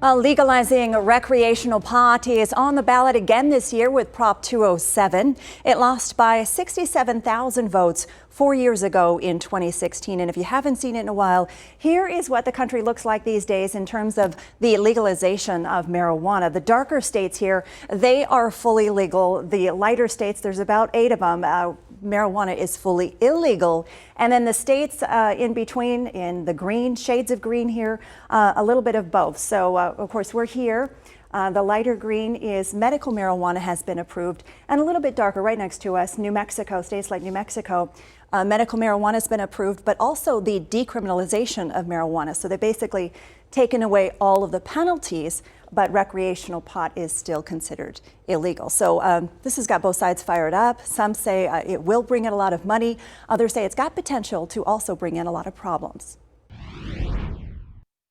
Legalizing recreational pot is on the ballot again this year with Prop 207. It lost by 67,000 votes 4 years ago in 2016. And if you haven't seen it in a while, here is what the country looks like these days in terms of the legalization of marijuana. The darker states here, they are fully legal. The lighter states, there's about 8 of them. Marijuana is fully illegal. And then the states in between, in the green, shades of green here, a little bit of both. So of course we're here. The lighter green is medical marijuana has been approved, and a little bit darker right next to us, New Mexico, states like New Mexico, medical marijuana has been approved, but also the decriminalization of marijuana. So they basically taken away all of the penalties, but recreational pot is still considered illegal. So this has got both sides fired up. Some say it will bring in a lot of money. Others say it's got potential to also bring in a lot of problems.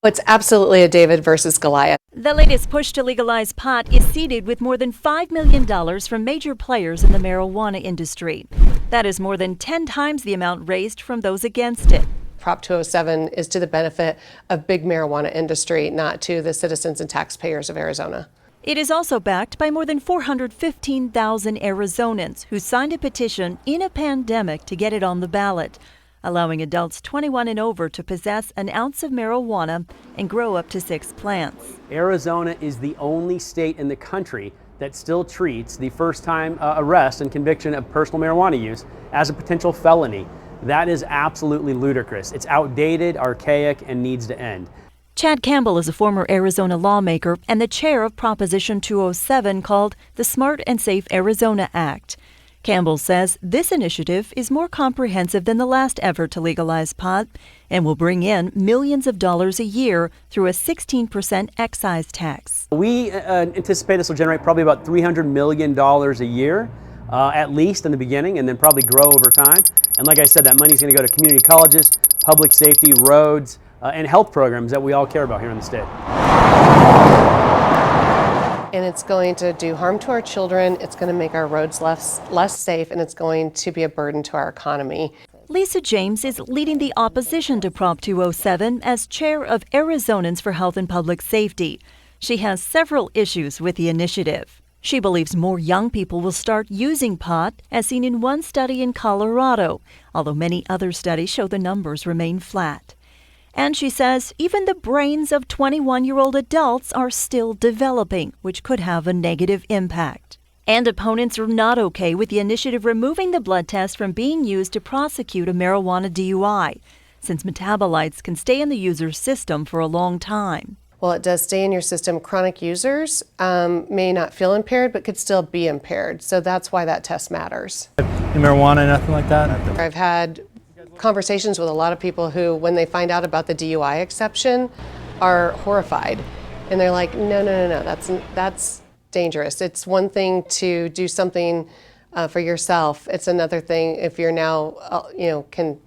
It's absolutely a David versus Goliath. The latest push to legalize pot is seeded with more than $5 million from major players in the marijuana industry. That is more than 10 times the amount raised from those against it. Prop 207 is to the benefit of big marijuana industry, not to the citizens and taxpayers of Arizona. It is also backed by more than 415,000 Arizonans who signed a petition in a pandemic to get it on the ballot, allowing adults 21 and over to possess an ounce of marijuana and grow up to 6 plants. Arizona is the only state in the country that still treats the first-time arrest and conviction of personal marijuana use as a potential felony. That is absolutely ludicrous. It's outdated, archaic, and needs to end. Chad Campbell is a former Arizona lawmaker and the chair of Proposition 207 called the Smart and Safe Arizona Act. Campbell says this initiative is more comprehensive than the last effort to legalize pot and will bring in millions of dollars a year through a 16% excise tax. We anticipate this will generate probably about $300 million a year, at least in the beginning, and then probably grow over time. And like I said, that money is going to go to community colleges, public safety, roads, and health programs that we all care about here in the state. And it's going to do harm to our children, it's going to make our roads less safe, and it's going to be a burden to our economy. Lisa James is leading the opposition to Prop 207 as chair of Arizonans for Health and Public Safety. She has several issues with the initiative. She believes more young people will start using pot, as seen in one study in Colorado, although many other studies show the numbers remain flat. And she says even the brains of 21-year-old adults are still developing, which could have a negative impact. And opponents are not okay with the initiative removing the blood test from being used to prosecute a marijuana DUI, since metabolites can stay in the user's system for a long time. Well, it does stay in your system. Chronic users may not feel impaired, but could still be impaired. So that's why that test matters. Marijuana, nothing like that? I've had conversations with a lot of people who, when they find out about the DUI exception, are horrified. And they're like, no, that's dangerous. It's one thing to do something for yourself. It's another thing if you're now, can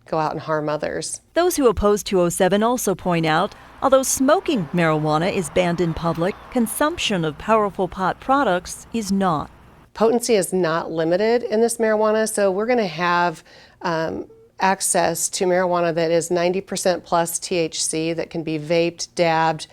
go out and harm others. Those who oppose 207 also point out, although smoking marijuana is banned in public, consumption of powerful pot products is not. Potency is not limited in this marijuana, so we're going to have access to marijuana that is 90% plus THC that can be vaped, dabbed,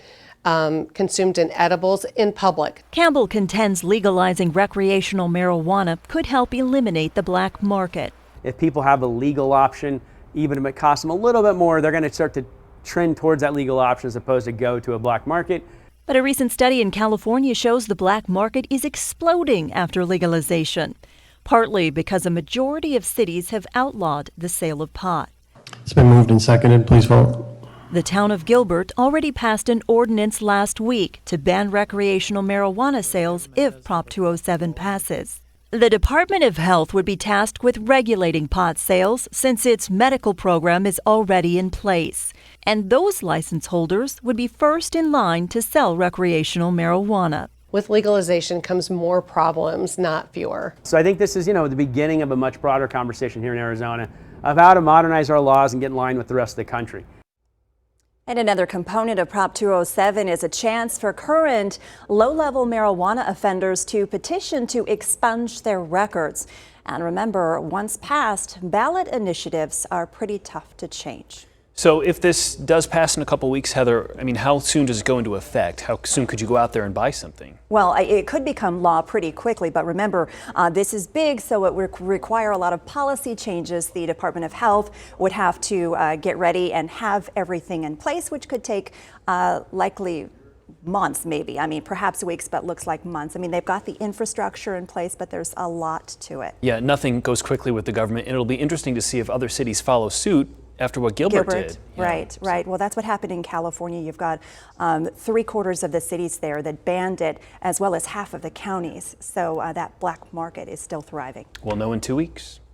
consumed in edibles in public. Campbell contends legalizing recreational marijuana could help eliminate the black market. If people have a legal option, even if it costs them a little bit more, they're going to start to trend towards that legal option as opposed to go to a black market. But a recent study in California shows the black market is exploding after legalization, partly because a majority of cities have outlawed the sale of pot. It's been moved and seconded. Please vote. The town of Gilbert already passed an ordinance last week to ban recreational marijuana sales if Prop 207 passes. The Department of Health would be tasked with regulating pot sales since its medical program is already in place. And those license holders would be first in line to sell recreational marijuana. With legalization comes more problems, not fewer. So I think this is, the beginning of a much broader conversation here in Arizona of how to modernize our laws and get in line with the rest of the country. And another component of Prop 207 is a chance for current low-level marijuana offenders to petition to expunge their records. And remember, once passed, ballot initiatives are pretty tough to change. So if this does pass in a couple weeks, Heather, I mean, how soon does it go into effect? How soon could you go out there and buy something? Well, it could become law pretty quickly, but remember, this is big, so it would require a lot of policy changes. The Department of Health would have to get ready and have everything in place, which could take likely months, maybe. I mean, perhaps weeks, but looks like months. I mean, they've got the infrastructure in place, but there's a lot to it. Yeah, nothing goes quickly with the government, and it'll be interesting to see if other cities follow suit after what Gilbert did. Right, right. Well, that's what happened in California. You've got 3/4 of the cities there that banned it, as well as half of the counties. So that black market is still thriving. We'll know in 2 weeks.